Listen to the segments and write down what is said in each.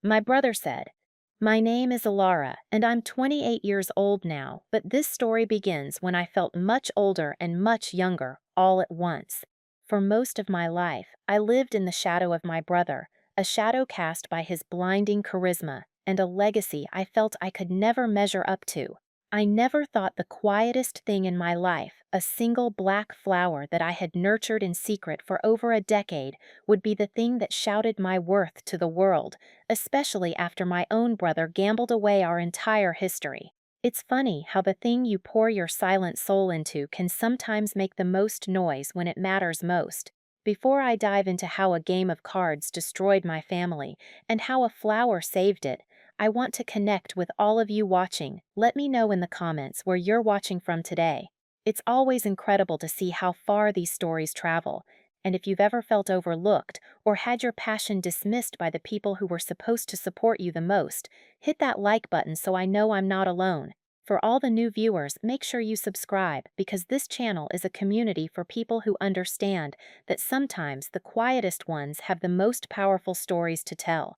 My brother said, "My name is Elara, and I'm 28 years old now, but this story begins when I felt much older and much younger, all at once. For most of my life, I lived in the shadow of my brother, a shadow cast by his blinding charisma, and a legacy I felt I could never measure up to. I never thought the quietest thing in my life, a single black flower that I had nurtured in secret for over a decade, would be the thing that shouted my worth to the world, especially after my own brother gambled away our entire history. It's funny how the thing you pour your silent soul into can sometimes make the most noise when it matters most. Before I dive into how a game of cards destroyed my family and how a flower saved it, I want to connect with all of you watching. Let me know in the comments where you're watching from today. It's always incredible to see how far these stories travel, and if you've ever felt overlooked or had your passion dismissed by the people who were supposed to support you the most, hit that like button so I know I'm not alone. For all the new viewers, make sure you subscribe because this channel is a community for people who understand that sometimes the quietest ones have the most powerful stories to tell.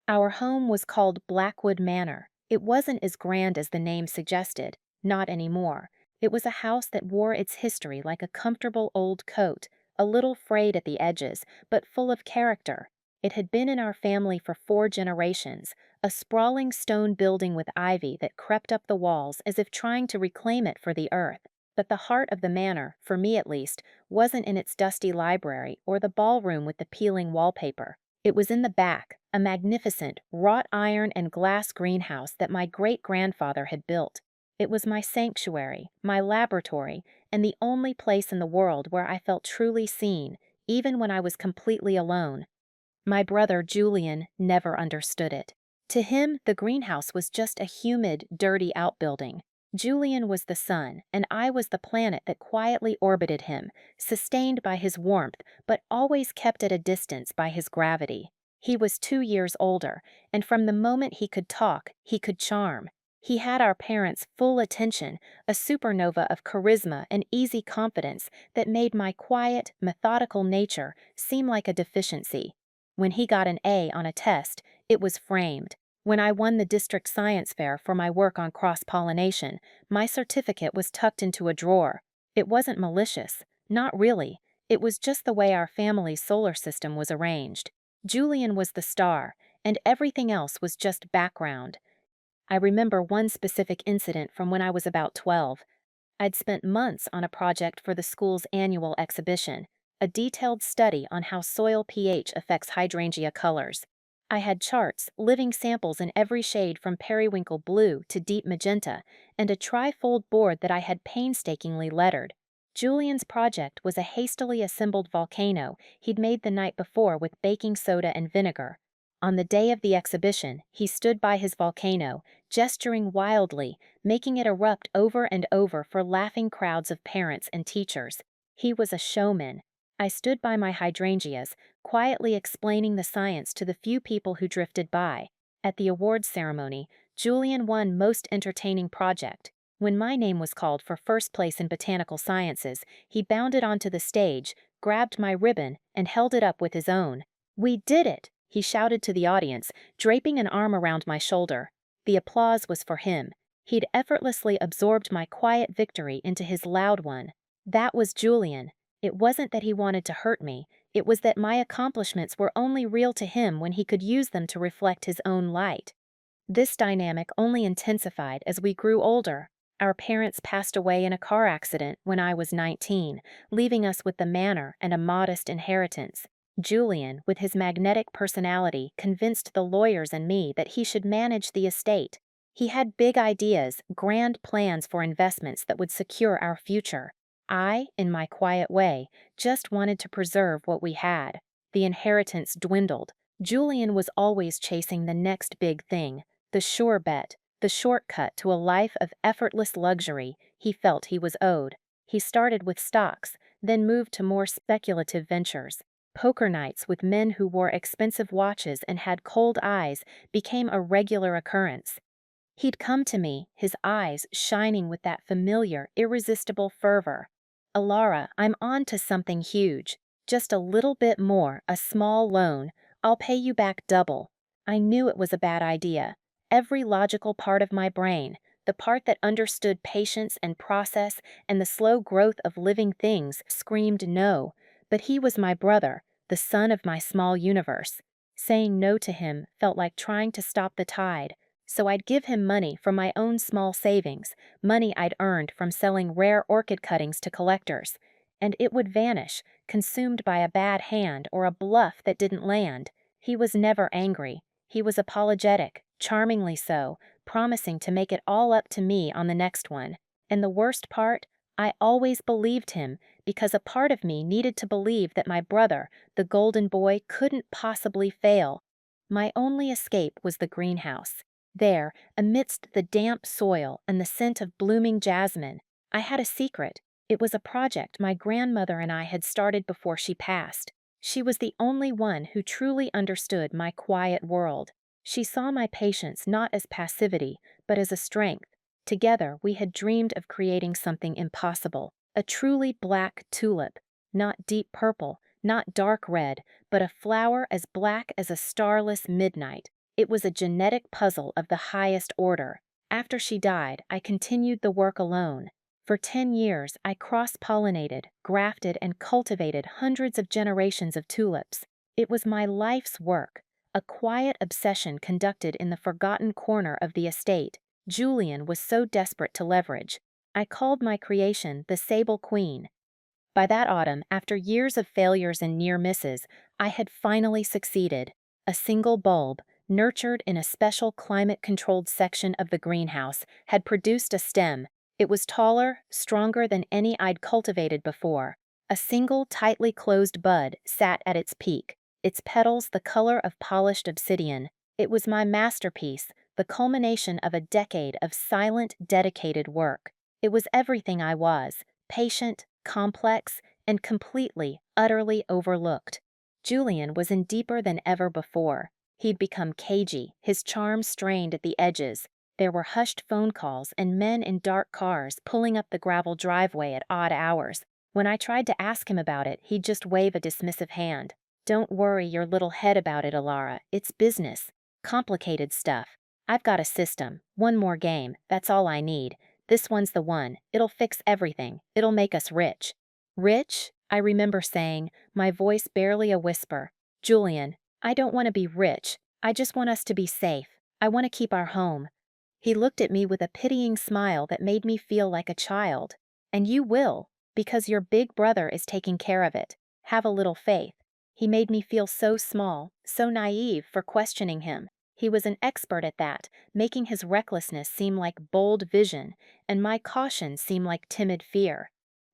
Our home was called Blackwood Manor. It wasn't as grand as the name suggested, not anymore. It was a house that wore its history like a comfortable old coat, a little frayed at the edges, but full of character. It had been in our family for 4 generations, a sprawling stone building with ivy that crept up the walls as if trying to reclaim it for the earth. But the heart of the manor, for me at least, wasn't in its dusty library or the ballroom with the peeling wallpaper. It was in the back, a magnificent, wrought iron and glass greenhouse that my great-grandfather had built. It was my sanctuary, my laboratory, and the only place in the world where I felt truly seen, even when I was completely alone. My brother Julian never understood it. To him, the greenhouse was just a humid, dirty outbuilding. Julian was the sun, and I was the planet that quietly orbited him, sustained by his warmth, but always kept at a distance by his gravity. He was 2 years older, and from the moment he could talk, he could charm. He had our parents' full attention, a supernova of charisma and easy confidence that made my quiet, methodical nature seem like a deficiency. When he got an A on a test, it was framed. When I won the district science fair for my work on cross-pollination, my certificate was tucked into a drawer. It wasn't malicious. Not really. It was just the way our family's solar system was arranged. Julian was the star, and everything else was just background. I remember one specific incident from when I was about 12. I'd spent months on a project for the school's annual exhibition, a detailed study on how soil pH affects hydrangea colors. I had charts, living samples in every shade from periwinkle blue to deep magenta, and a tri-fold board that I had painstakingly lettered. Julian's project was a hastily assembled volcano he'd made the night before with baking soda and vinegar. On the day of the exhibition, he stood by his volcano, gesturing wildly, making it erupt over and over for laughing crowds of parents and teachers. He was a showman. I stood by my hydrangeas, quietly explaining the science to the few people who drifted by. At the awards ceremony, Julian won Most Entertaining Project. When my name was called for first place in botanical sciences, he bounded onto the stage, grabbed my ribbon, and held it up with his own. "We did it!" he shouted to the audience, draping an arm around my shoulder. The applause was for him. He'd effortlessly absorbed my quiet victory into his loud one. That was Julian. It wasn't that he wanted to hurt me, it was that my accomplishments were only real to him when he could use them to reflect his own light. This dynamic only intensified as we grew older. Our parents passed away in a car accident when I was 19, leaving us with the manor and a modest inheritance. Julian, with his magnetic personality, convinced the lawyers and me that he should manage the estate. He had big ideas, grand plans for investments that would secure our future. I, in my quiet way, just wanted to preserve what we had. The inheritance dwindled. Julian was always chasing the next big thing, the sure bet, the shortcut to a life of effortless luxury he felt he was owed. He started with stocks, then moved to more speculative ventures. Poker nights with men who wore expensive watches and had cold eyes became a regular occurrence. He'd come to me, his eyes shining with that familiar, irresistible fervor. "Elara, I'm on to something huge. Just a little bit more, a small loan. I'll pay you back double." I knew it was a bad idea. Every logical part of my brain, the part that understood patience and process and the slow growth of living things, screamed no. But he was my brother, the son of my small universe. Saying no to him felt like trying to stop the tide. So I'd give him money from my own small savings, money I'd earned from selling rare orchid cuttings to collectors. And it would vanish, consumed by a bad hand or a bluff that didn't land. He was never angry. He was apologetic, charmingly so, promising to make it all up to me on the next one. And the worst part, I always believed him because a part of me needed to believe that my brother, the golden boy, couldn't possibly fail. My only escape was the greenhouse. There, amidst the damp soil and the scent of blooming jasmine, I had a secret. It was a project my grandmother and I had started before she passed. She was the only one who truly understood my quiet world. She saw my patience not as passivity, but as a strength. Together, we had dreamed of creating something impossible, a truly black tulip, not deep purple, not dark red, but a flower as black as a starless midnight. It was a genetic puzzle of the highest order. After she died, I continued the work alone. For 10 years, I cross-pollinated, grafted, and cultivated hundreds of generations of tulips. It was my life's work, a quiet obsession conducted in the forgotten corner of the estate Julian was so desperate to leverage. I called my creation the Sable Queen. By that autumn, after years of failures and near misses, I had finally succeeded. A single bulb, nurtured in a special climate-controlled section of the greenhouse, had produced a stem. It was taller, stronger than any I'd cultivated before. A single tightly closed bud sat at its peak, its petals the color of polished obsidian. It was my masterpiece, the culmination of a decade of silent, dedicated work. It was everything I was, patient, complex, and completely, utterly overlooked. Julian was in deeper than ever before. He'd become cagey, his charm strained at the edges. There were hushed phone calls and men in dark cars pulling up the gravel driveway at odd hours. When I tried to ask him about it, he'd just wave a dismissive hand. "Don't worry your little head about it, Elara. It's business. Complicated stuff. I've got a system. One more game. That's all I need. This one's the one. It'll fix everything. It'll make us rich." "Rich?" I remember saying, my voice barely a whisper. "Julian, I don't want to be rich. I just want us to be safe. I want to keep our home." He looked at me with a pitying smile that made me feel like a child. "And you will, because your big brother is taking care of it. Have a little faith." He made me feel so small, so naive for questioning him. He was an expert at that, making his recklessness seem like bold vision, and my caution seem like timid fear.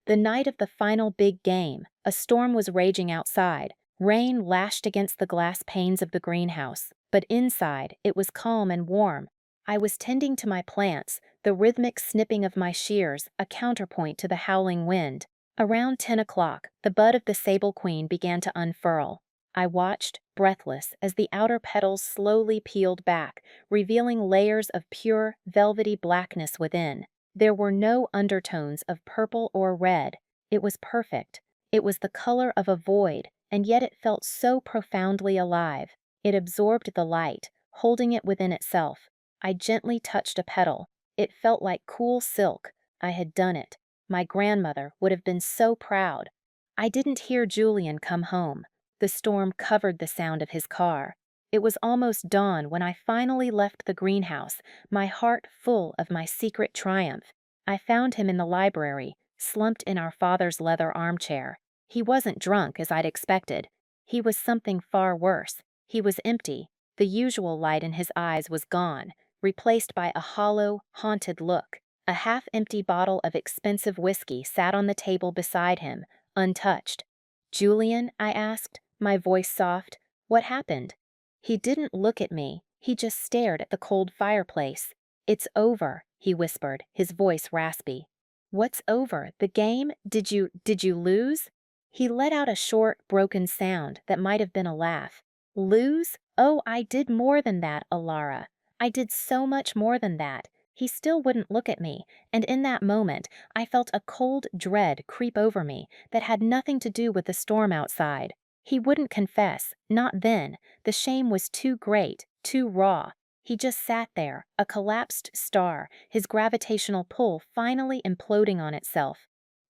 The night of the final big game, a storm was raging outside. Rain lashed against the glass panes of the greenhouse, but inside, it was calm and warm. I was tending to my plants, the rhythmic snipping of my shears a counterpoint to the howling wind. Around 10 o'clock, the bud of the Sable Queen began to unfurl. I watched, breathless, as the outer petals slowly peeled back, revealing layers of pure, velvety blackness within. There were no undertones of purple or red. It was perfect. It was the color of a void, and yet it felt so profoundly alive. It absorbed the light, holding it within itself. I gently touched a petal. It felt like cool silk. I had done it. My grandmother would have been so proud. I didn't hear Julian come home. The storm covered the sound of his car. It was almost dawn when I finally left the greenhouse, my heart full of my secret triumph. I found him in the library, slumped in our father's leather armchair. He wasn't drunk, as I'd expected. He was something far worse. He was empty. The usual light in his eyes was gone, replaced by a hollow, haunted look. A half-empty bottle of expensive whiskey sat on the table beside him, untouched. "Julian?" I asked, my voice soft. "What happened?" He didn't look at me. He just stared at the cold fireplace. "It's over," he whispered, his voice raspy. "What's over? The game? Did you lose?" He let out a short, broken sound that might have been a laugh. "Lose? Oh, I did more than that, Elara. I did so much more than that." He still wouldn't look at me, and in that moment, I felt a cold dread creep over me that had nothing to do with the storm outside. He wouldn't confess, not then. The shame was too great, too raw. He just sat there, a collapsed star, his gravitational pull finally imploding on itself.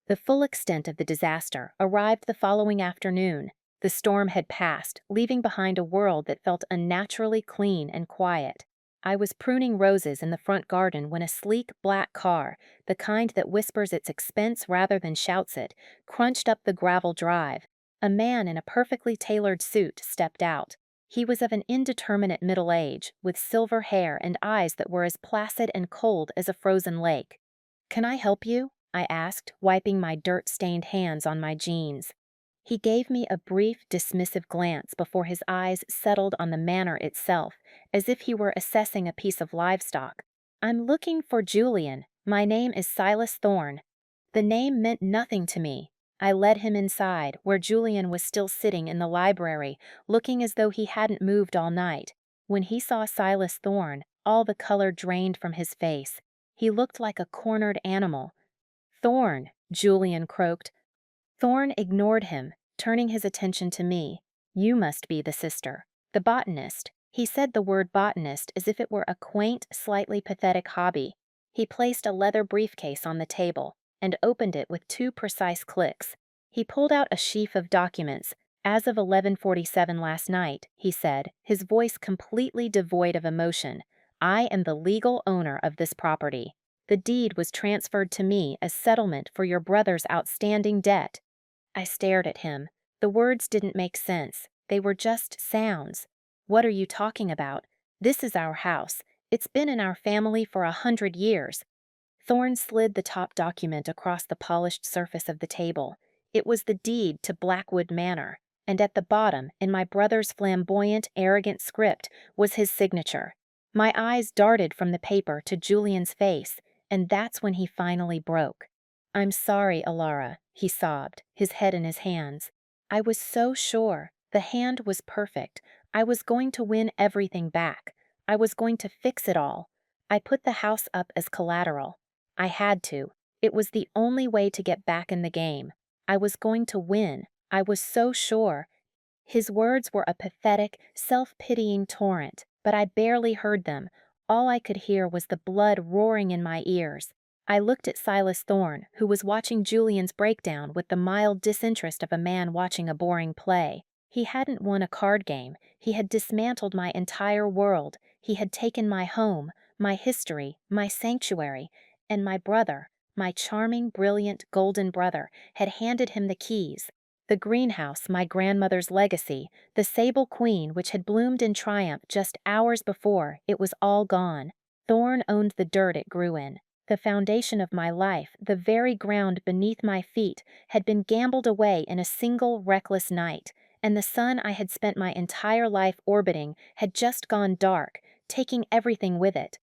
The full extent of the disaster arrived the following afternoon. The storm had passed, leaving behind a world that felt unnaturally clean and quiet. I was pruning roses in the front garden when a sleek black car, the kind that whispers its expense rather than shouts it, crunched up the gravel drive. A man in a perfectly tailored suit stepped out. He was of an indeterminate middle age, with silver hair and eyes that were as placid and cold as a frozen lake. "Can I help you?" I asked, wiping my dirt-stained hands on my jeans. He gave me a brief, dismissive glance before his eyes settled on the manor itself, as if he were assessing a piece of livestock. "I'm looking for Julian. My name is Silas Thorne." The name meant nothing to me. I led him inside, where Julian was still sitting in the library, looking as though he hadn't moved all night. When he saw Silas Thorne, all the color drained from his face. He looked like a cornered animal. "Thorne," Julian croaked. Thorne ignored him, turning his attention to me. "You must be the sister. The botanist." He said the word botanist as if it were a quaint, slightly pathetic hobby. He placed a leather briefcase on the table and opened it with two precise clicks. He pulled out a sheaf of documents. "As of 11:47 last night," he said, his voice completely devoid of emotion, "I am the legal owner of this property. The deed was transferred to me as settlement for your brother's outstanding debt." I stared at him. The words didn't make sense. They were just sounds. "What are you talking about? This is our house. It's been in our family for 100 years. Thorne slid the top document across the polished surface of the table. It was the deed to Blackwood Manor, and at the bottom, in my brother's flamboyant, arrogant script, was his signature. My eyes darted from the paper to Julian's face, and that's when he finally broke. "I'm sorry, Elara," he sobbed, his head in his hands. "I was so sure. The hand was perfect. I was going to win everything back. I was going to fix it all. I put the house up as collateral. I had to. It was the only way to get back in the game. I was going to win. I was so sure." His words were a pathetic, self-pitying torrent, but I barely heard them. All I could hear was the blood roaring in my ears. I looked at Silas Thorne, who was watching Julian's breakdown with the mild disinterest of a man watching a boring play. He hadn't won a card game. He had dismantled my entire world. He had taken my home, my history, my sanctuary, and my brother, my charming, brilliant, golden brother, had handed him the keys. The greenhouse, my grandmother's legacy, the Sable Queen which had bloomed in triumph just hours before, it was all gone. Thorne owned the dirt it grew in. The foundation of my life, the very ground beneath my feet, had been gambled away in a single reckless night, and the sun I had spent my entire life orbiting had just gone dark, taking everything with it.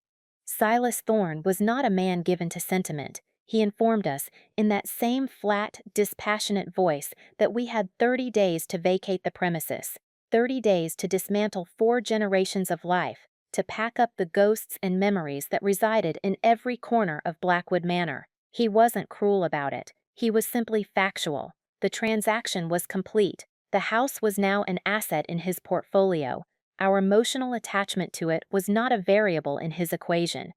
Silas Thorne was not a man given to sentiment. He informed us, in that same flat, dispassionate voice, that we had 30 days to vacate the premises, 30 days to dismantle 4 generations of life, to pack up the ghosts and memories that resided in every corner of Blackwood Manor. He wasn't cruel about it. He was simply factual. The transaction was complete. The house was now an asset in his portfolio. Our emotional attachment to it was not a variable in his equation.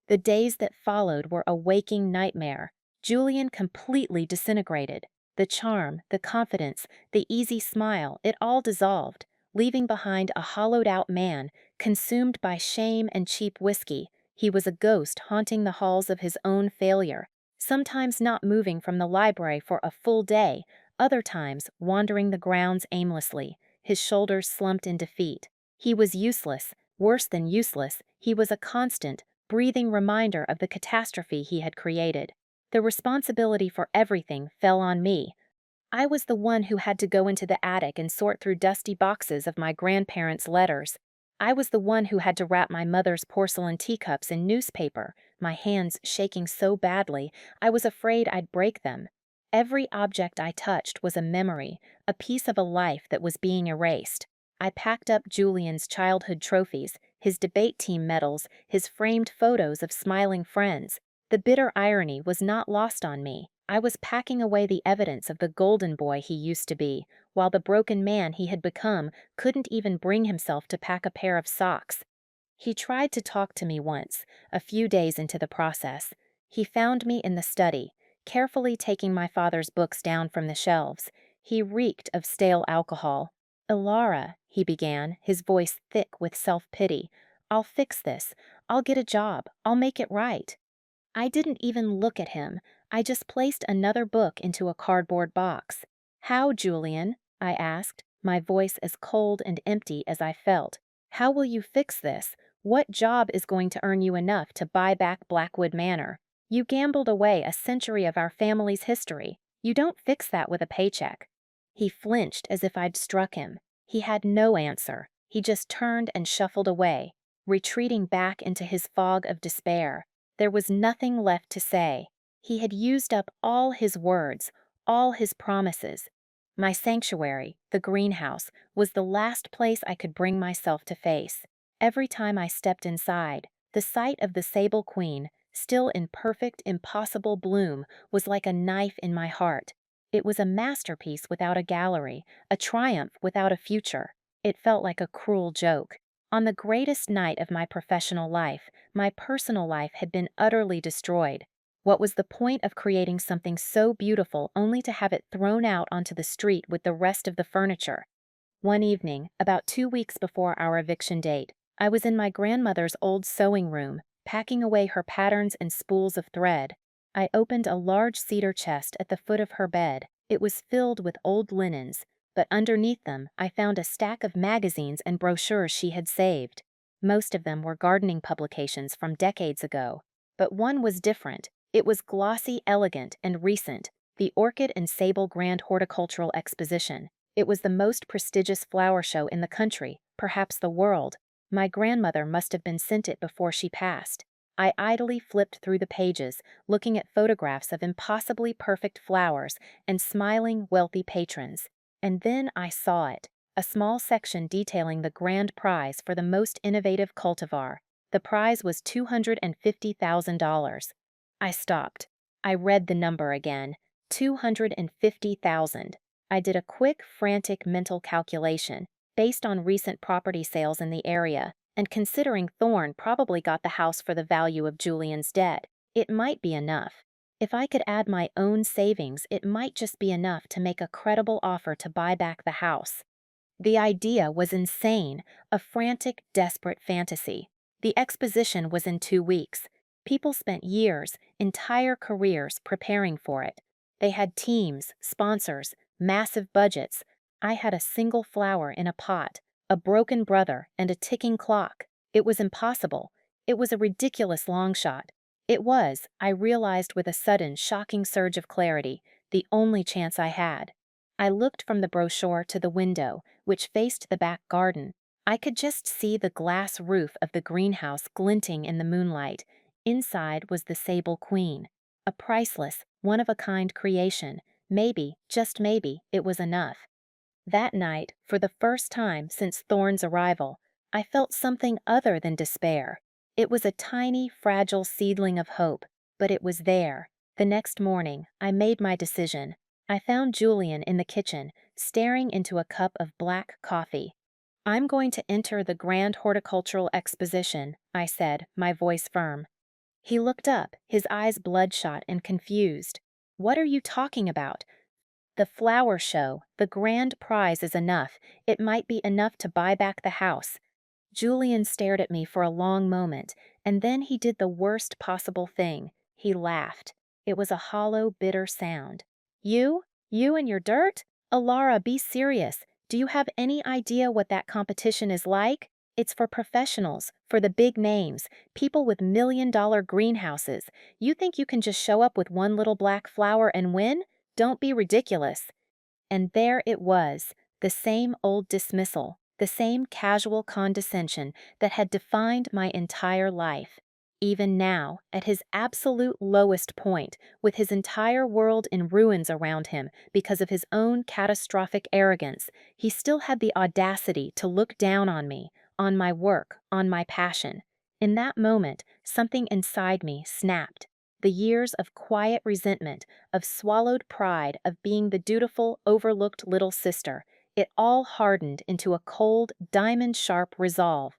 The days that followed were a waking nightmare. Julian completely disintegrated. The charm, the confidence, the easy smile, it all dissolved, leaving behind a hollowed-out man, consumed by shame and cheap whiskey. He was a ghost haunting the halls of his own failure, sometimes not moving from the library for a full day, other times wandering the grounds aimlessly, his shoulders slumped in defeat. He was useless, worse than useless. He was a constant, breathing reminder of the catastrophe he had created. The responsibility for everything fell on me. I was the one who had to go into the attic and sort through dusty boxes of my grandparents' letters. I was the one who had to wrap my mother's porcelain teacups in newspaper, my hands shaking so badly I was afraid I'd break them. Every object I touched was a memory, a piece of a life that was being erased. I packed up Julian's childhood trophies, his debate team medals, his framed photos of smiling friends. The bitter irony was not lost on me. I was packing away the evidence of the golden boy he used to be, while the broken man he had become couldn't even bring himself to pack a pair of socks. He tried to talk to me once, a few days into the process. He found me in the study, carefully taking my father's books down from the shelves. He reeked of stale alcohol. "Elara," he began, his voice thick with self-pity. "I'll fix this. I'll get a job. I'll make it right." I didn't even look at him. I just placed another book into a cardboard box. "How, Julian?" I asked, my voice as cold and empty as I felt. "How will you fix this? What job is going to earn you enough to buy back Blackwood Manor? You gambled away a century of our family's history. You don't fix that with a paycheck." He flinched as if I'd struck him. He had no answer. He just turned and shuffled away, retreating back into his fog of despair. There was nothing left to say. He had used up all his words, all his promises. My sanctuary, the greenhouse, was the last place I could bring myself to face. Every time I stepped inside, the sight of the Sable Queen, still in perfect, impossible bloom, was like a knife in my heart. It was a masterpiece without a gallery, a triumph without a future. It felt like a cruel joke. On the greatest night of my professional life, my personal life had been utterly destroyed. What was the point of creating something so beautiful only to have it thrown out onto the street with the rest of the furniture? One evening, about 2 weeks before our eviction date, I was in my grandmother's old sewing room, packing away her patterns and spools of thread. I opened a large cedar chest at the foot of her bed. It was filled with old linens, but underneath them I found a stack of magazines and brochures she had saved. Most of them were gardening publications from decades ago, but one was different. It was glossy, elegant, and recent, the Orchid and Sable Grand Horticultural Exposition. It was the most prestigious flower show in the country, perhaps the world. My grandmother must have been sent it before she passed. I idly flipped through the pages, looking at photographs of impossibly perfect flowers and smiling, wealthy patrons. And then I saw it, a small section detailing the grand prize for the most innovative cultivar. The prize was $250,000. I stopped. I read the number again. 250,000. I did a quick, frantic mental calculation, based on recent property sales in the area, and considering Thorne probably got the house for the value of Julian's debt, it might be enough. If I could add my own savings, it might just be enough to make a credible offer to buy back the house. The idea was insane, a frantic, desperate fantasy. The exposition was in 2 weeks. People spent years, entire careers, preparing for it. They had teams, sponsors, massive budgets. I had a single flower in a pot, a broken brother, and a ticking clock. It was impossible. It was a ridiculous long shot. It was, I realized with a sudden, shocking surge of clarity, the only chance I had. I looked from the brochure to the window, which faced the back garden. I could just see the glass roof of the greenhouse glinting in the moonlight. Inside was the Sable Queen, a priceless, one-of-a-kind creation. Maybe, just maybe, it was enough. That night, for the first time since Thorne's arrival, I felt something other than despair. It was a tiny, fragile seedling of hope, but it was there. The next morning, I made my decision. I found Julian in the kitchen, staring into a cup of black coffee. "I'm going to enter the Grand Horticultural Exposition," I said, my voice firm. He looked up, his eyes bloodshot and confused. "What are you talking about?" "The flower show. The grand prize is enough. It might be enough to buy back the house." Julian stared at me for a long moment, and then he did the worst possible thing. He laughed. It was a hollow, bitter sound. "You? You and your dirt? Elara, be serious. Do you have any idea what that competition is like? It's for professionals, for the big names, people with million-dollar greenhouses. You think you can just show up with one little black flower and win? Don't be ridiculous." And there it was, the same old dismissal, the same casual condescension that had defined my entire life. Even now, at his absolute lowest point, with his entire world in ruins around him because of his own catastrophic arrogance, he still had the audacity to look down on me, on my work, on my passion. In that moment, something inside me snapped. The years of quiet resentment, of swallowed pride, of being the dutiful, overlooked little sister, it all hardened into a cold, diamond-sharp resolve.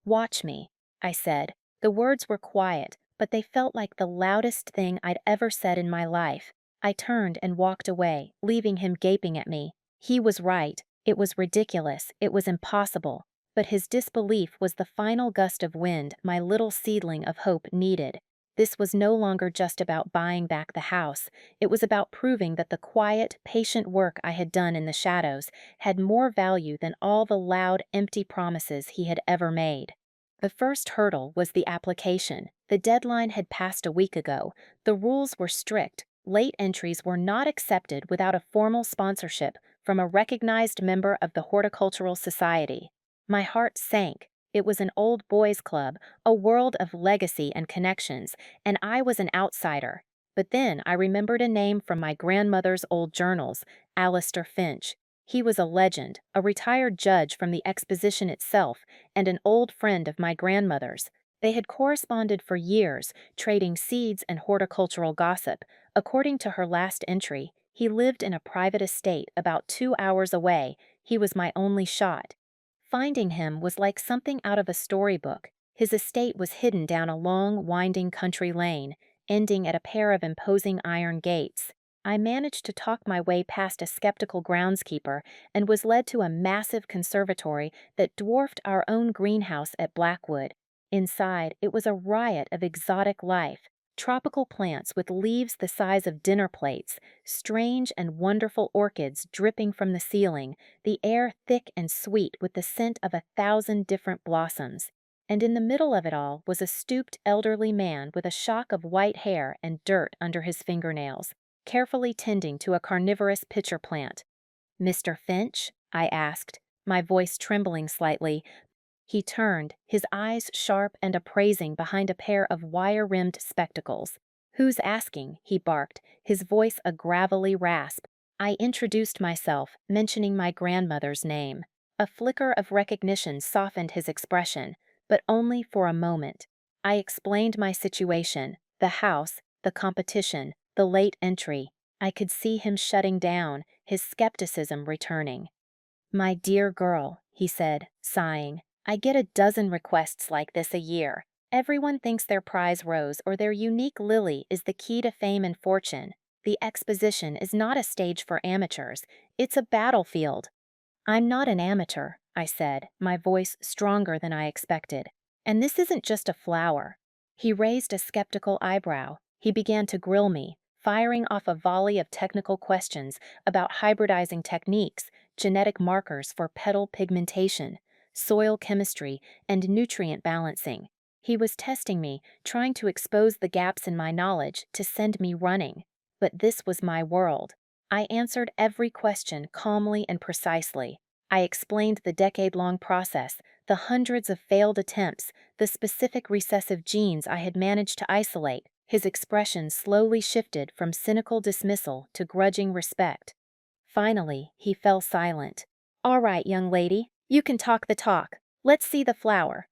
"Watch me," I said. The words were quiet, but they felt like the loudest thing I'd ever said in my life. I turned and walked away, leaving him gaping at me. He was right. It was ridiculous. It was impossible. But his disbelief was the final gust of wind my little seedling of hope needed. This was no longer just about buying back the house. It was about proving that the quiet, patient work I had done in the shadows had more value than all the loud, empty promises he had ever made. The first hurdle was the application. The deadline had passed a week ago. The rules were strict. Late entries were not accepted without a formal sponsorship from a recognized member of the Horticultural Society. My heart sank. It was an old boys' club, a world of legacy and connections, and I was an outsider. But then I remembered a name from my grandmother's old journals, Alistair Finch. He was a legend, a retired judge from the exposition itself, and an old friend of my grandmother's. They had corresponded for years, trading seeds and horticultural gossip. According to her last entry, he lived in a private estate about 2 hours away. He was my only shot. Finding him was like something out of a storybook. His estate was hidden down a long, winding country lane, ending at a pair of imposing iron gates. I managed to talk my way past a skeptical groundskeeper and was led to a massive conservatory that dwarfed our own greenhouse at Blackwood. Inside, it was a riot of exotic life. Tropical plants with leaves the size of dinner plates, strange and wonderful orchids dripping from the ceiling, the air thick and sweet with the scent of 1,000 different blossoms. And in the middle of it all was a stooped elderly man with a shock of white hair and dirt under his fingernails, carefully tending to a carnivorous pitcher plant. "Mr. Finch?" I asked, my voice trembling slightly. He turned, his eyes sharp and appraising behind a pair of wire-rimmed spectacles. "Who's asking?" he barked, his voice a gravelly rasp. I introduced myself, mentioning my grandmother's name. A flicker of recognition softened his expression, but only for a moment. I explained my situation, the house, the competition, the late entry. I could see him shutting down, his skepticism returning. "My dear girl," he said, sighing, "I get a dozen requests like this a year. Everyone thinks their prize rose or their unique lily is the key to fame and fortune. The exposition is not a stage for amateurs. It's a battlefield." "I'm not an amateur," I said, my voice stronger than I expected. "And this isn't just a flower." He raised a skeptical eyebrow. He began to grill me, firing off a volley of technical questions about hybridizing techniques, genetic markers for petal pigmentation, soil chemistry, and nutrient balancing. He was testing me, trying to expose the gaps in my knowledge to send me running. But this was my world. I answered every question calmly and precisely. I explained the decade-long process, the hundreds of failed attempts, the specific recessive genes I had managed to isolate. His expression slowly shifted from cynical dismissal to grudging respect. Finally, he fell silent. "All right, young lady, you can talk the talk. Let's see the flower."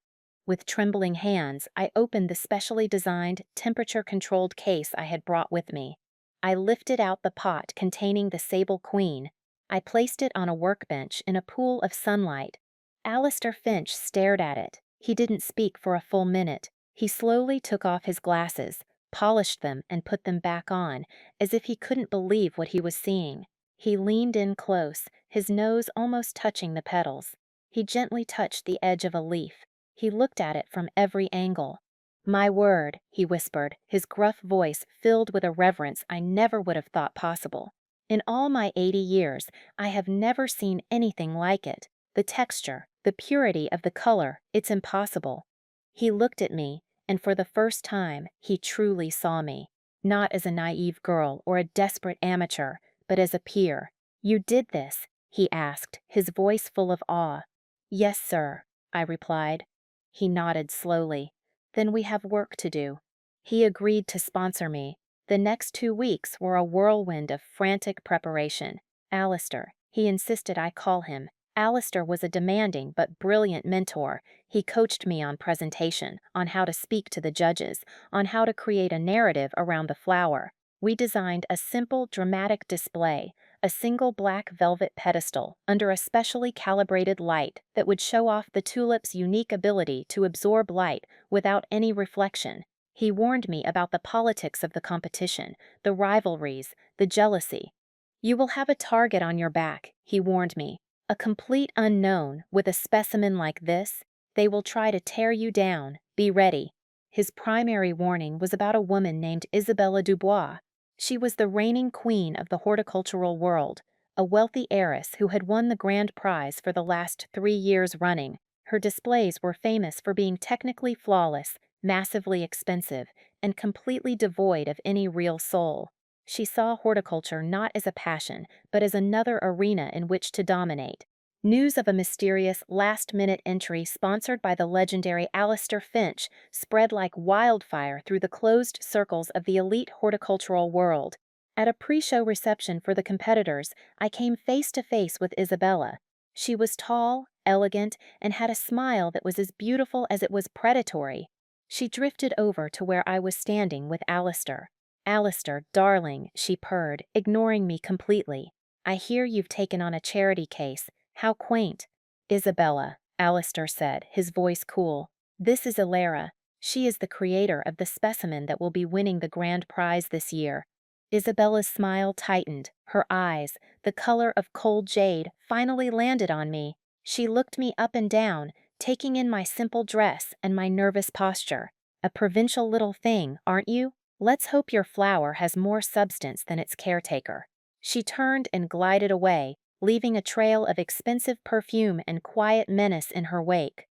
With trembling hands, I opened the specially designed, temperature-controlled case I had brought with me. I lifted out the pot containing the Sable Queen. I placed it on a workbench in a pool of sunlight. Alistair Finch stared at it. He didn't speak for a full minute. He slowly took off his glasses, polished them, and put them back on, as if he couldn't believe what he was seeing. He leaned in close, his nose almost touching the petals. He gently touched the edge of a leaf. He looked at it from every angle. "My word," he whispered, his gruff voice filled with a reverence I never would have thought possible. "In all my 80 years, I have never seen anything like it. The texture, the purity of the color, it's impossible." He looked at me, and for the first time, he truly saw me. Not as a naive girl or a desperate amateur, but as a peer. "You did this?" he asked, his voice full of awe. "Yes, sir," I replied. He nodded slowly. "Then we have work to do." He agreed to sponsor me. The next 2 weeks were a whirlwind of frantic preparation. Alistair, he insisted I call him, Alistair was a demanding but brilliant mentor. He coached me on presentation, on how to speak to the judges, on how to create a narrative around the flower. We designed a simple, dramatic display, a single black velvet pedestal under a specially calibrated light that would show off the tulip's unique ability to absorb light without any reflection. He warned me about the politics of the competition, the rivalries, the jealousy. "You will have a target on your back," he warned me. "A complete unknown with a specimen like this. They will try to tear you down. Be ready." His primary warning was about a woman named Isabella Dubois. She was the reigning queen of the horticultural world, a wealthy heiress who had won the grand prize for the last 3 years running. Her displays were famous for being technically flawless, massively expensive, and completely devoid of any real soul. She saw horticulture not as a passion, but as another arena in which to dominate. News of a mysterious last-minute entry sponsored by the legendary Alistair Finch spread like wildfire through the closed circles of the elite horticultural world. At a pre-show reception for the competitors, I came face to face with Isabella. She was tall, elegant, and had a smile that was as beautiful as it was predatory. She drifted over to where I was standing with Alistair. "Alistair, darling," she purred, ignoring me completely. "I hear you've taken on a charity case. How quaint." "Isabella," Alistair said, his voice cool. "This is Elara. She is the creator of the specimen that will be winning the grand prize this year." Isabella's smile tightened. Her eyes, the color of cold jade, finally landed on me. She looked me up and down, taking in my simple dress and my nervous posture. "A provincial little thing, aren't you? Let's hope your flower has more substance than its caretaker." She turned and glided away, leaving a trail of expensive perfume and quiet menace in her wake.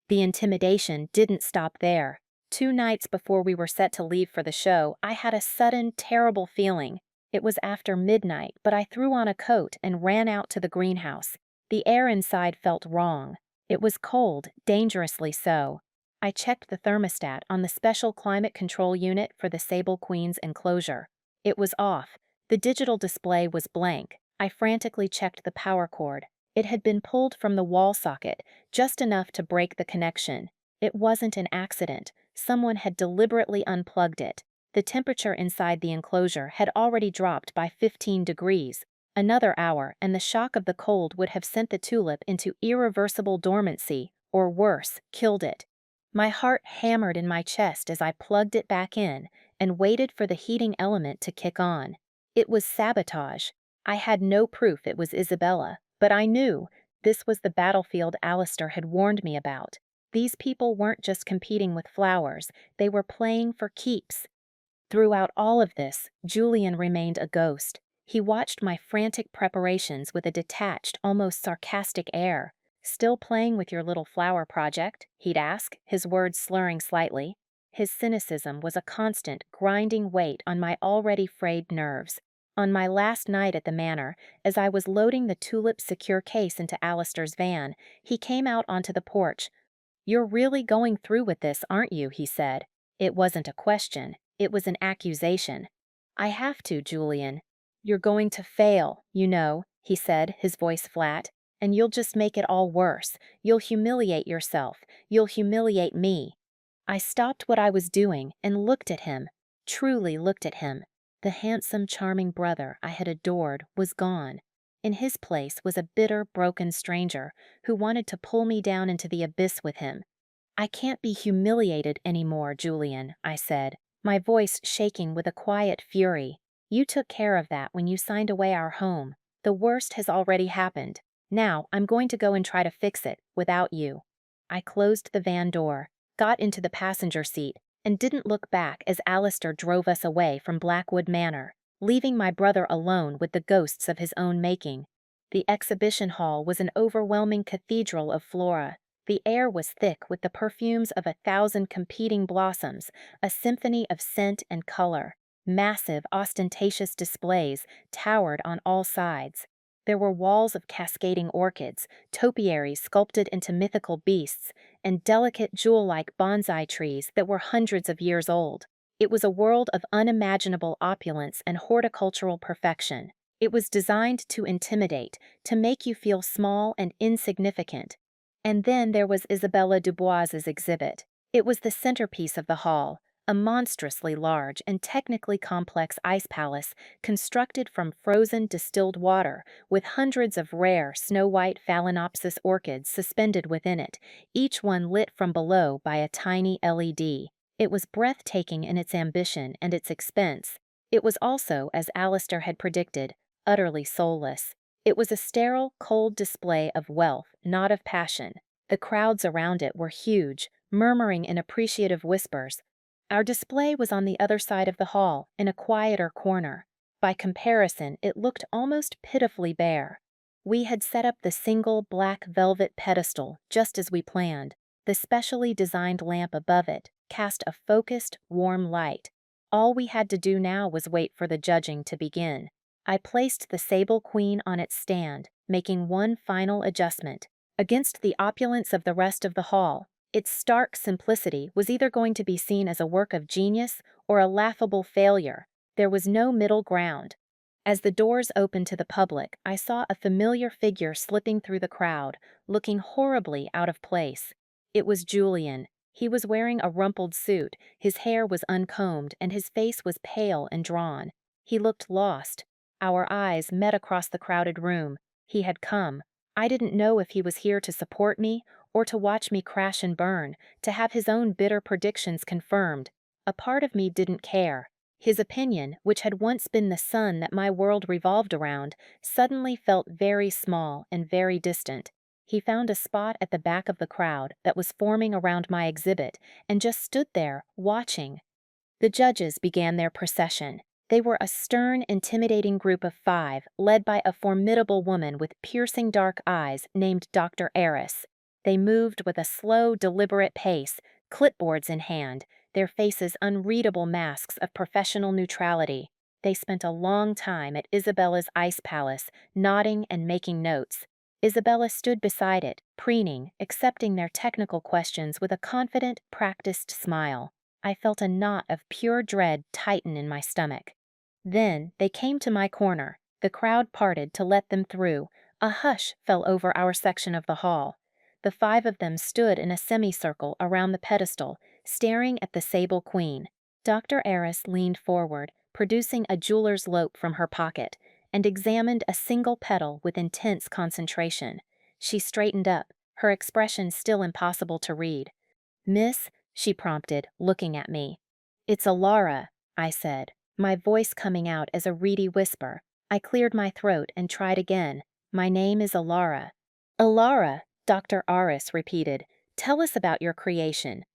The intimidation didn't stop there. 2 nights before we were set to leave for the show, I had a sudden, terrible feeling. It was after midnight, but I threw on a coat and ran out to the greenhouse. The air inside felt wrong. It was cold, dangerously so. I checked the thermostat on the special climate control unit for the Sable Queen's enclosure. It was off. The digital display was blank. I frantically checked the power cord. It had been pulled from the wall socket, just enough to break the connection. It wasn't an accident. Someone had deliberately unplugged it. The temperature inside the enclosure had already dropped by 15 degrees. Another hour, and the shock of the cold would have sent the tulip into irreversible dormancy, or worse, killed it. My heart hammered in my chest as I plugged it back in and waited for the heating element to kick on. It was sabotage. I had no proof it was Isabella, but I knew this was the battlefield Alistair had warned me about. These people weren't just competing with flowers, they were playing for keeps. Throughout all of this, Julian remained a ghost. He watched my frantic preparations with a detached, almost sarcastic air. "Still playing with your little flower project?" he'd ask, his words slurring slightly. His cynicism was a constant, grinding weight on my already frayed nerves. On my last night at the manor, as I was loading the tulip secure case into Alistair's van, he came out onto the porch. "You're really going through with this, aren't you?" he said. It wasn't a question, it was an accusation. "I have to, Julian. You're going to fail, you know," he said, his voice flat. "And you'll just make it all worse. You'll humiliate yourself. You'll humiliate me." I stopped what I was doing and looked at him, truly looked at him. The handsome, charming brother I had adored was gone. In his place was a bitter, broken stranger who wanted to pull me down into the abyss with him. "I can't be humiliated anymore, Julian," I said, my voice shaking with a quiet fury. "You took care of that when you signed away our home. The worst has already happened. Now I'm going to go and try to fix it, without you." I closed the van door, got into the passenger seat, and didn't look back as Alistair drove us away from Blackwood Manor, leaving my brother alone with the ghosts of his own making. The exhibition hall was an overwhelming cathedral of flora. The air was thick with the perfumes of 1,000 competing blossoms, a symphony of scent and color. Massive, ostentatious displays towered on all sides. There were walls of cascading orchids, topiaries sculpted into mythical beasts, and delicate jewel-like bonsai trees that were hundreds of years old. It was a world of unimaginable opulence and horticultural perfection. It was designed to intimidate, to make you feel small and insignificant. And then there was Isabella Dubois's exhibit. It was the centerpiece of the hall, a monstrously large and technically complex ice palace constructed from frozen distilled water, with hundreds of rare snow-white phalaenopsis orchids suspended within it, each one lit from below by a tiny LED. It was breathtaking in its ambition and its expense. It was also, as Alistair had predicted, utterly soulless. It was a sterile, cold display of wealth, not of passion. The crowds around it were huge, murmuring in appreciative whispers. Our display was on the other side of the hall, in a quieter corner. By comparison, it looked almost pitifully bare. We had set up the single black velvet pedestal just as we planned. The specially designed lamp above it cast a focused, warm light. All we had to do now was wait for the judging to begin. I placed the Sable Queen on its stand, making one final adjustment. Against the opulence of the rest of the hall, its stark simplicity was either going to be seen as a work of genius or a laughable failure. There was no middle ground. As the doors opened to the public, I saw a familiar figure slipping through the crowd, looking horribly out of place. It was Julian. He was wearing a rumpled suit, his hair was uncombed, and his face was pale and drawn. He looked lost. Our eyes met across the crowded room. He had come. I didn't know if he was here to support me or to watch me crash and burn, to have his own bitter predictions confirmed. A part of me didn't care. His opinion, which had once been the sun that my world revolved around, suddenly felt very small and very distant. He found a spot at the back of the crowd that was forming around my exhibit and just stood there, watching. The judges began their procession. They were a stern, intimidating group of 5, led by a formidable woman with piercing dark eyes named Dr. Eris. They moved with a slow, deliberate pace, clipboards in hand, their faces unreadable masks of professional neutrality. They spent a long time at Isabella's ice palace, nodding and making notes. Isabella stood beside it, preening, accepting their technical questions with a confident, practiced smile. I felt a knot of pure dread tighten in my stomach. Then they came to my corner. The crowd parted to let them through. A hush fell over our section of the hall. The 5 of them stood in a semicircle around the pedestal, staring at the Sable Queen. Dr. Eris leaned forward, producing a jeweler's lope from her pocket, and examined a single petal with intense concentration. She straightened up, her expression still impossible to read. "Miss," she prompted, looking at me. "It's Elara," I said, my voice coming out as a reedy whisper. I cleared my throat and tried again. "My name is Elara." "Elara," Dr. Aris repeated. "Tell us about your creation."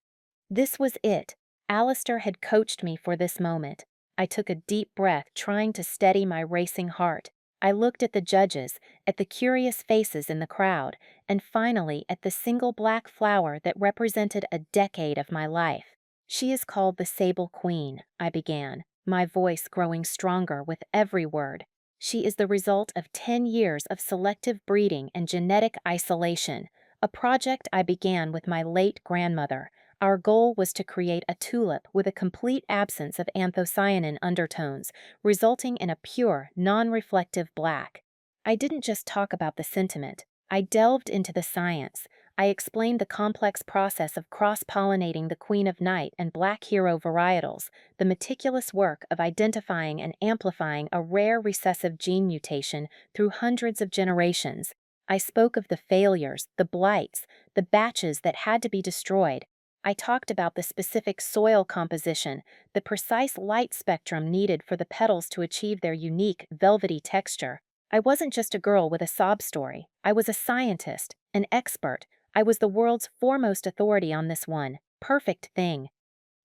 This was it. Alistair had coached me for this moment. I took a deep breath, trying to steady my racing heart. I looked at the judges, at the curious faces in the crowd, and finally at the single black flower that represented a decade of my life. "She is called the Sable Queen," I began, my voice growing stronger with every word. "She is the result of 10 years of selective breeding and genetic isolation, a project I began with my late grandmother. Our goal was to create a tulip with a complete absence of anthocyanin undertones, resulting in a pure, non-reflective black. I didn't just talk about the sentiment. I delved into the science. I explained the complex process of cross-pollinating the Queen of Night and Black Hero varietals, the meticulous work of identifying and amplifying a rare recessive gene mutation through hundreds of generations. I spoke of the failures, the blights, the batches that had to be destroyed. I talked about the specific soil composition, the precise light spectrum needed for the petals to achieve their unique, velvety texture. I wasn't just a girl with a sob story. I was a scientist, an expert. I was the world's foremost authority on this one perfect thing.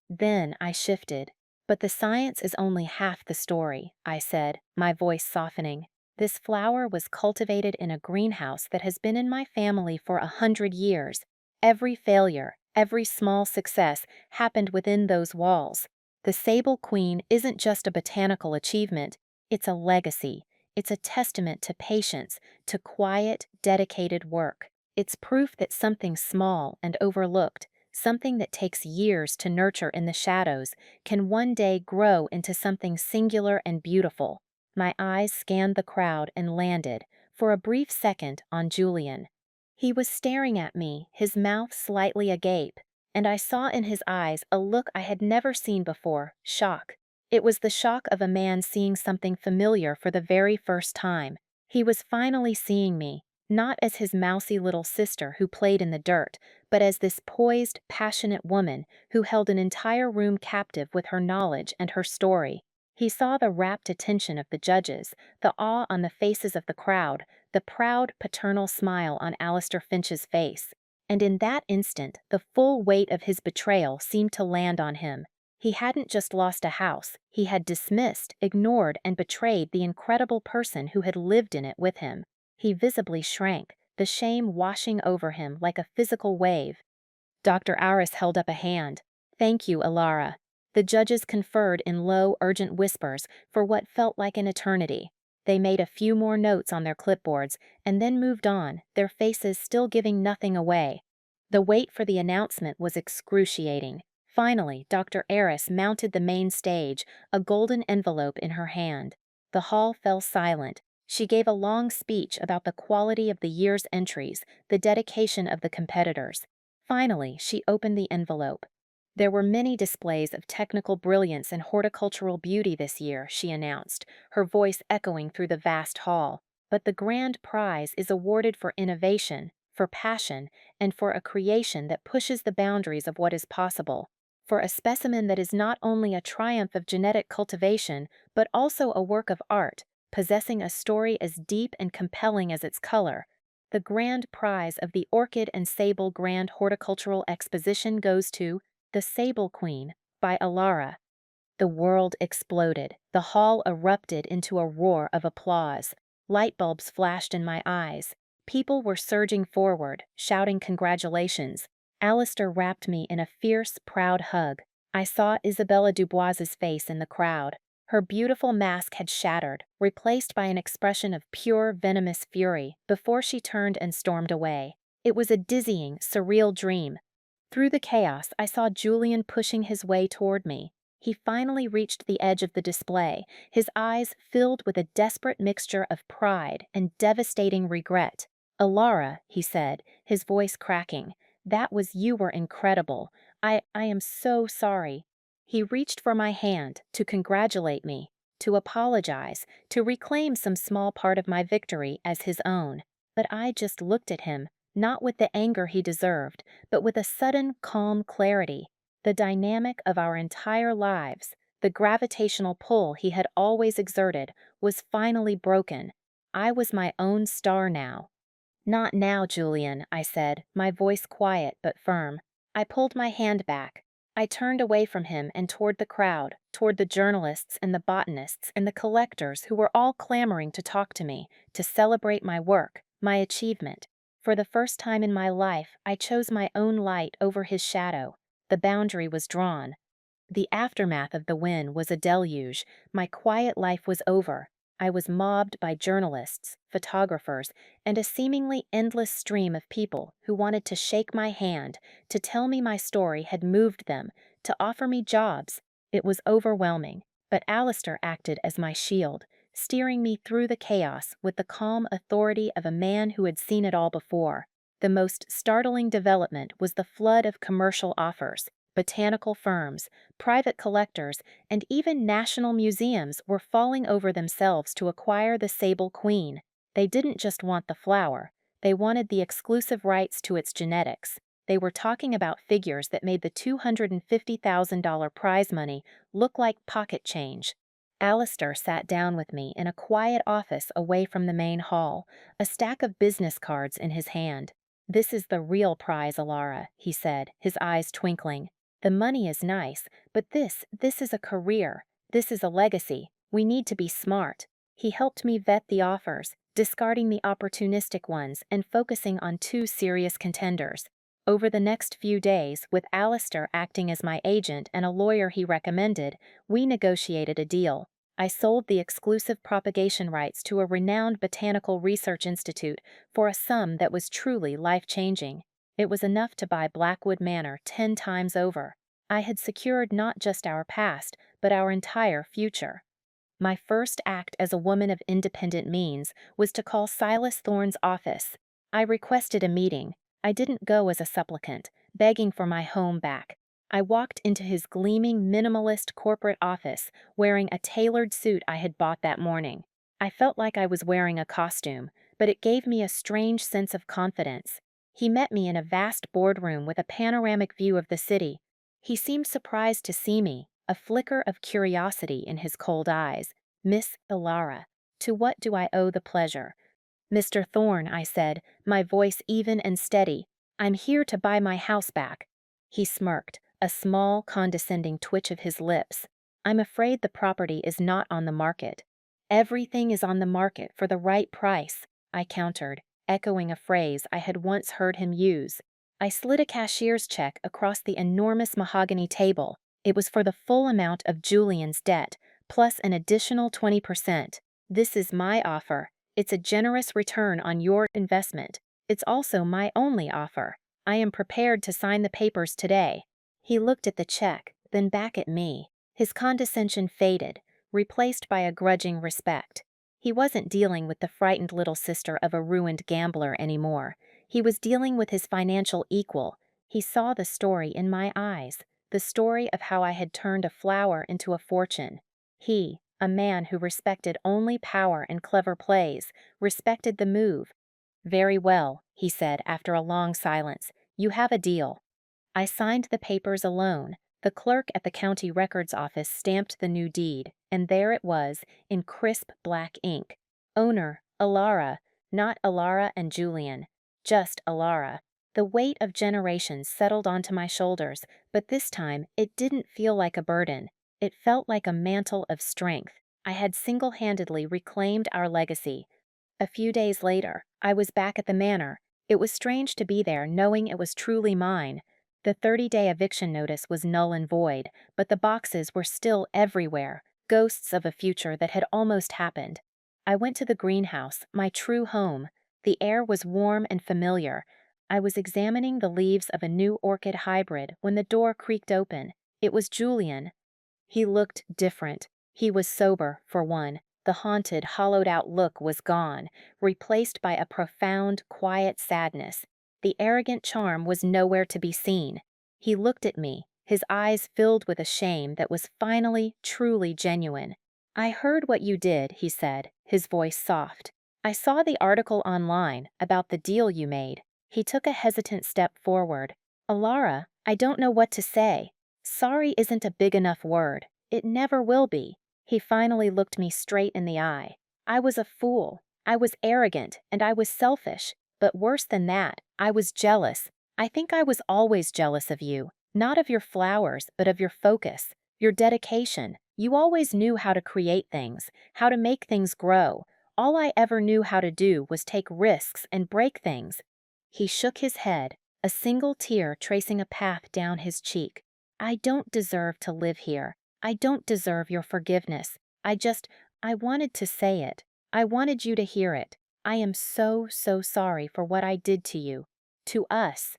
Then I shifted. "But the science is only half the story," I said, my voice softening. "This flower was cultivated in a greenhouse that has been in my family for 100 years. Every failure, every small success happened within those walls. The Sable Queen isn't just a botanical achievement, it's a legacy. It's a testament to patience, to quiet, dedicated work. It's proof that something small and overlooked, something that takes years to nurture in the shadows, can one day grow into something singular and beautiful." My eyes scanned the crowd and landed, for a brief second, on Julian. He was staring at me, his mouth slightly agape, and I saw in his eyes a look I had never seen before: shock. It was the shock of a man seeing something familiar for the very first time. He was finally seeing me, not as his mousy little sister who played in the dirt, but as this poised, passionate woman who held an entire room captive with her knowledge and her story. He saw the rapt attention of the judges, the awe on the faces of the crowd, the proud, paternal smile on Alistair Finch's face. And in that instant, the full weight of his betrayal seemed to land on him. He hadn't just lost a house, he had dismissed, ignored, and betrayed the incredible person who had lived in it with him. He visibly shrank, the shame washing over him like a physical wave. Dr. Aris held up a hand. "Thank you, Elara." The judges conferred in low, urgent whispers for what felt like an eternity. They made a few more notes on their clipboards and then moved on, their faces still giving nothing away. The wait for the announcement was excruciating. Finally, Dr. Aris mounted the main stage, a golden envelope in her hand. The hall fell silent. She gave a long speech about the quality of the year's entries, the dedication of the competitors. Finally, she opened the envelope. There were many displays of technical brilliance and horticultural beauty this year, she announced, her voice echoing through the vast hall. But the grand prize is awarded for innovation, for passion, and for a creation that pushes the boundaries of what is possible. For a specimen that is not only a triumph of genetic cultivation, but also a work of art, possessing a story as deep and compelling as its color. The grand prize of the Orchid and Sable Grand Horticultural Exposition goes to The Sable Queen by Elara. The world exploded. The hall erupted into a roar of applause. Light bulbs flashed in my eyes. People were surging forward, shouting congratulations. Alistair wrapped me in a fierce, proud hug. I saw Isabella Dubois's face in the crowd. Her beautiful mask had shattered, replaced by an expression of pure, venomous fury, before she turned and stormed away. It was a dizzying, surreal dream. Through the chaos, I saw Julian pushing his way toward me. He finally reached the edge of the display, his eyes filled with a desperate mixture of pride and devastating regret. "Elara," he said, his voice cracking, "you were incredible. I am so sorry." He reached for my hand to congratulate me, to apologize, to reclaim some small part of my victory as his own. But I just looked at him, not with the anger he deserved, but with a sudden, calm clarity. The dynamic of our entire lives, the gravitational pull he had always exerted, was finally broken. I was my own star now. "Not now, Julian," I said, my voice quiet but firm. I pulled my hand back. I turned away from him and toward the crowd, toward the journalists and the botanists and the collectors who were all clamoring to talk to me, to celebrate my work, my achievement. For the first time in my life, I chose my own light over his shadow. The boundary was drawn. The aftermath of the win was a deluge. My quiet life was over. I was mobbed by journalists, photographers, and a seemingly endless stream of people who wanted to shake my hand, to tell me my story had moved them, to offer me jobs. It was overwhelming, but Alistair acted as my shield, steering me through the chaos with the calm authority of a man who had seen it all before. The most startling development was the flood of commercial offers. Botanical firms, private collectors, and even national museums were falling over themselves to acquire the Sable Queen. They didn't just want the flower, they wanted the exclusive rights to its genetics. They were talking about figures that made the $250,000 prize money look like pocket change. Alistair sat down with me in a quiet office away from the main hall, a stack of business cards in his hand. "This is the real prize, Elara," he said, his eyes twinkling. "The money is nice, but this is a career. This is a legacy. We need to be smart." He helped me vet the offers, discarding the opportunistic ones and focusing on two serious contenders. Over the next few days, with Alistair acting as my agent and a lawyer he recommended, we negotiated a deal. I sold the exclusive propagation rights to a renowned botanical research institute for a sum that was truly life-changing. It was enough to buy Blackwood Manor 10 times over. I had secured not just our past, but our entire future. My first act as a woman of independent means was to call Silas Thorne's office. I requested a meeting. I didn't go as a supplicant, begging for my home back. I walked into his gleaming minimalist corporate office, wearing a tailored suit I had bought that morning. I felt like I was wearing a costume, but it gave me a strange sense of confidence. He met me in a vast boardroom with a panoramic view of the city. He seemed surprised to see me, a flicker of curiosity in his cold eyes. Miss Elara, to what do I owe the pleasure? Mr. Thorne, I said, my voice even and steady. I'm here to buy my house back. He smirked, a small, condescending twitch of his lips. I'm afraid the property is not on the market. Everything is on the market for the right price, I countered, echoing a phrase I had once heard him use. I slid a cashier's check across the enormous mahogany table. It was for the full amount of Julian's debt, plus an additional 20%. This is my offer. It's a generous return on your investment. It's also my only offer. I am prepared to sign the papers today. He looked at the check, then back at me. His condescension faded, replaced by a grudging respect. He wasn't dealing with the frightened little sister of a ruined gambler anymore. He was dealing with his financial equal. He saw the story in my eyes, the story of how I had turned a flower into a fortune. He, a man who respected only power and clever plays, respected the move. Very well, he said after a long silence. You have a deal. I signed the papers alone. The clerk at the county records office stamped the new deed, and there it was, in crisp black ink. Owner, Elara, not Elara and Julian, just Elara. The weight of generations settled onto my shoulders, but this time it didn't feel like a burden. It felt like a mantle of strength. I had single-handedly reclaimed our legacy. A few days later, I was back at the manor. It was strange to be there knowing it was truly mine. The 30-day eviction notice was null and void, but the boxes were still everywhere, ghosts of a future that had almost happened. I went to the greenhouse, my true home. The air was warm and familiar. I was examining the leaves of a new orchid hybrid when the door creaked open. It was Julian. He looked different. He was sober, for one. The haunted, hollowed-out look was gone, replaced by a profound, quiet sadness. The arrogant charm was nowhere to be seen. He looked at me, his eyes filled with a shame that was finally, truly genuine. I heard what you did, he said, his voice soft. I saw the article online about the deal you made. He took a hesitant step forward. Elara, I don't know what to say. Sorry isn't a big enough word. It never will be. He finally looked me straight in the eye. I was a fool. I was arrogant, and I was selfish. But worse than that, I was jealous. I think I was always jealous of you. Not of your flowers, but of your focus, your dedication. You always knew how to create things, how to make things grow. All I ever knew how to do was take risks and break things. He shook his head, a single tear tracing a path down his cheek. I don't deserve to live here. I don't deserve your forgiveness. I wanted to say it. I wanted you to hear it. I am so, so sorry for what I did to you. To us.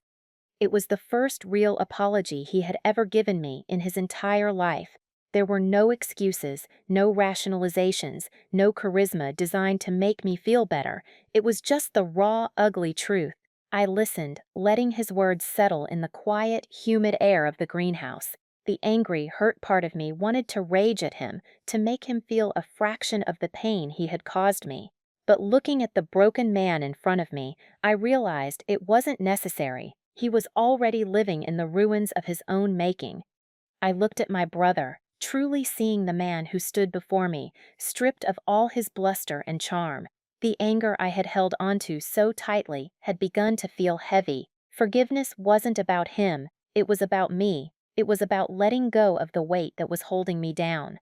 It was the first real apology he had ever given me in his entire life. There were no excuses, no rationalizations, no charisma designed to make me feel better. It was just the raw, ugly truth. I listened, letting his words settle in the quiet, humid air of the greenhouse. The angry, hurt part of me wanted to rage at him, to make him feel a fraction of the pain he had caused me. But looking at the broken man in front of me, I realized it wasn't necessary. He was already living in the ruins of his own making. I looked at my brother, truly seeing the man who stood before me, stripped of all his bluster and charm. The anger I had held onto so tightly had begun to feel heavy. Forgiveness wasn't about him, it was about me. It was about letting go of the weight that was holding me down.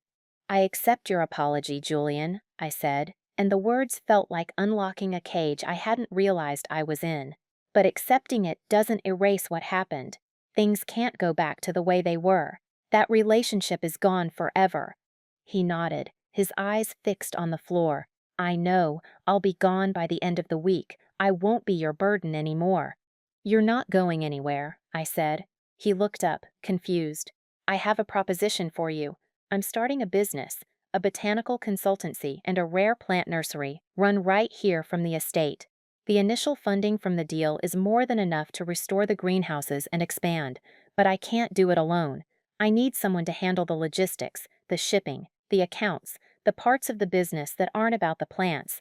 I accept your apology, Julian, I said, and the words felt like unlocking a cage I hadn't realized I was in. But accepting it doesn't erase what happened. Things can't go back to the way they were. That relationship is gone forever. He nodded, his eyes fixed on the floor. I know, I'll be gone by the end of the week. I won't be your burden anymore. You're not going anywhere, I said. He looked up, confused. I have a proposition for you. I'm starting a business a botanical consultancy, and a rare plant nursery run right here from the estate. The initial funding from the deal is more than enough to restore the greenhouses and expand, but I can't do it alone. I need someone to handle the logistics, the shipping, the accounts, the parts of the business that aren't about the plants.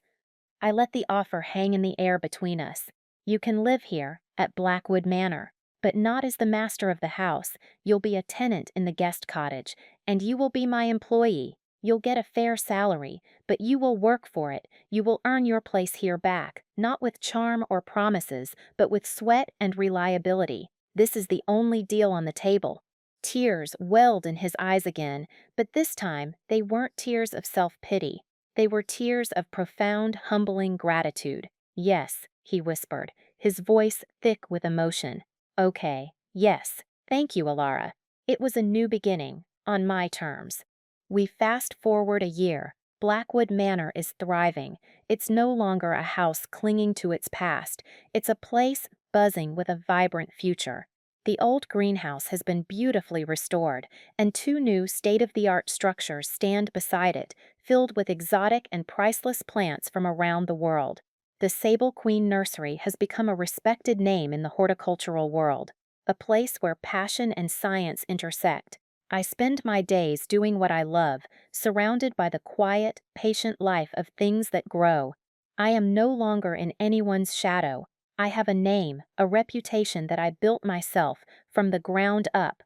I let the offer hang in the air between us. You can live here, at Blackwood Manor, but not as the master of the house. You'll be a tenant in the guest cottage, and you will be my employee. You'll get a fair salary, but you will work for it. You will earn your place here back, not with charm or promises, but with sweat and reliability. This is the only deal on the table. Tears welled in his eyes again, but this time they weren't tears of self-pity. They were tears of profound, humbling gratitude. "Yes," he whispered, his voice thick with emotion. "Okay, yes, thank you, Elara. It was a new beginning, on my terms." We fast forward a year. Blackwood Manor is thriving. It's no longer a house clinging to its past. It's a place buzzing with a vibrant future. The old greenhouse has been beautifully restored, and two new state-of-the-art structures stand beside it, filled with exotic and priceless plants from around the world. The Sable Queen Nursery has become a respected name in the horticultural world, a place where passion and science intersect. I spend my days doing what I love, surrounded by the quiet, patient life of things that grow. I am no longer in anyone's shadow. I have a name, a reputation that I built myself from the ground up.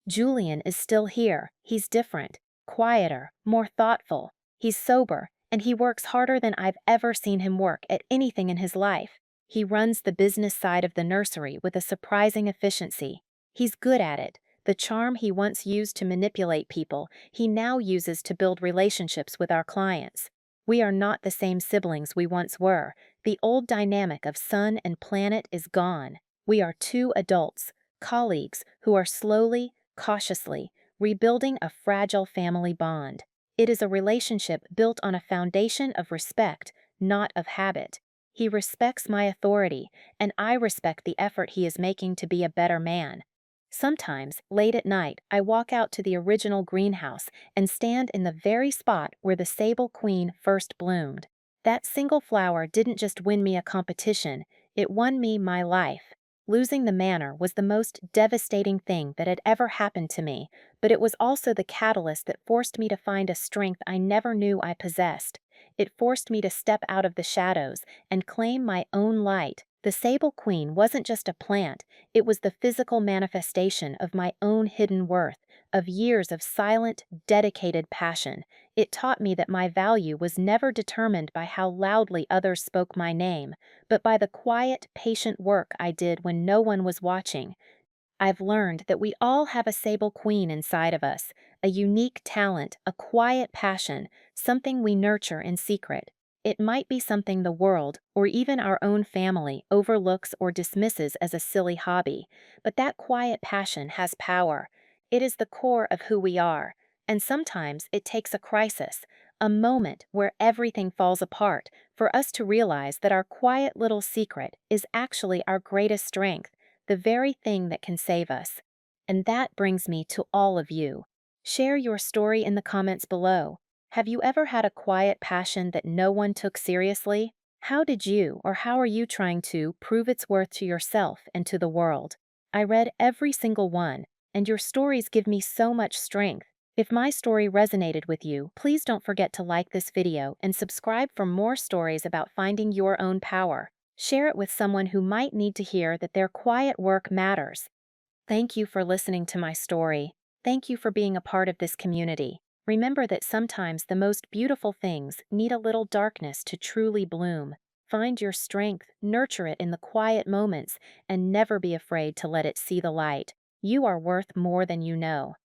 Julian is still here. He's different, quieter, more thoughtful. He's sober, and he works harder than I've ever seen him work at anything in his life. He runs the business side of the nursery with a surprising efficiency. He's good at it. The charm he once used to manipulate people, he now uses to build relationships with our clients. We are not the same siblings we once were. The old dynamic of sun and planet is gone. We are two adults, colleagues who are slowly, cautiously, rebuilding a fragile family bond. It is a relationship built on a foundation of respect, not of habit. He respects my authority, and I respect the effort he is making to be a better man. Sometimes, late at night, I walk out to the original greenhouse and stand in the very spot where the Sable Queen first bloomed. That single flower didn't just win me a competition, it won me my life. Losing the manor was the most devastating thing that had ever happened to me, but it was also the catalyst that forced me to find a strength I never knew I possessed. It forced me to step out of the shadows and claim my own light. The Sable Queen wasn't just a plant, it was the physical manifestation of my own hidden worth, of years of silent, dedicated passion. It taught me that my value was never determined by how loudly others spoke my name, but by the quiet, patient work I did when no one was watching. I've learned that we all have a Sable Queen inside of us, a unique talent, a quiet passion, something we nurture in secret. It might be something the world, or even our own family, overlooks or dismisses as a silly hobby, but that quiet passion has power. It is the core of who we are, and sometimes it takes a crisis, a moment where everything falls apart, for us to realize that our quiet little secret is actually our greatest strength, the very thing that can save us. And that brings me to all of you. Share your story in the comments below. Have you ever had a quiet passion that no one took seriously? How did you, or how are you trying to, prove its worth to yourself and to the world? I read every single one, and your stories give me so much strength. If my story resonated with you, please don't forget to like this video and subscribe for more stories about finding your own power. Share it with someone who might need to hear that their quiet work matters. Thank you for listening to my story. Thank you for being a part of this community. Remember that sometimes the most beautiful things need a little darkness to truly bloom. Find your strength, nurture it in the quiet moments, and never be afraid to let it see the light. You are worth more than you know.